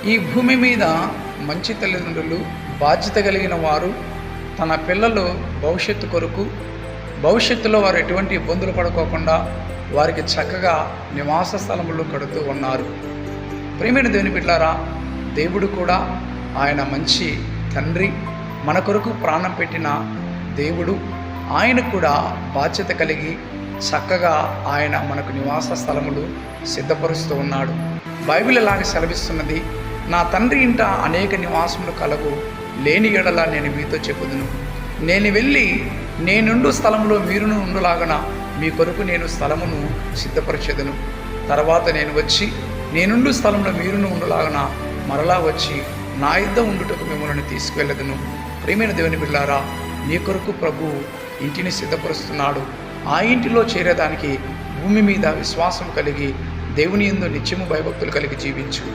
ఈ భూమి మీద మంచి తల్లిదండ్రులు, బాధ్యత కలిగిన వారు తన పిల్లలు భవిష్యత్తు కొరకు, భవిష్యత్తులో వారు ఎటువంటి ఇబ్బందులు పడుకోకుండా వారికి చక్కగా నివాస స్థలములు కడుతూ ఉన్నారు. ప్రియమైన దేవుని బిడ్డలారా, దేవుడు కూడా ఆయన మంచి తండ్రి, మన కొరకు ప్రాణం పెట్టిన దేవుడు. ఆయన కూడా బాధ్యత కలిగి చక్కగా ఆయన మనకు నివాస స్థలములు సిద్ధపరుస్తూ ఉన్నాడు. బైబిల్ ఇలాగ సెలవిస్తున్నది, నా తండ్రి ఇంట అనేక నివాసములు కలవు, లేని ఎడల నేను మీతో చెప్పుదును. నేను వెళ్ళి నేనుండు స్థలంలో మీరును ఉండులాగన మీ కొరకు నేను స్థలమును సిద్ధపరచెదను. తర్వాత నేను వచ్చి నేనుండు స్థలంలో మీరును ఉండులాగన మరలా వచ్చి నా యుద్ధ ఉండుటకు మిమ్మల్ని తీసుకువెళ్ళదును. ప్రియమైన దేవుని బిడ్డలారా, నీ కొరకు ప్రభు ఇంటిని సిద్ధపరుస్తున్నాడు. ఆ ఇంటిలో చేరేదానికి భూమి మీద విశ్వాసం కలిగి దేవుని యందు నిత్యము భయభక్తులు కలిగి జీవించు.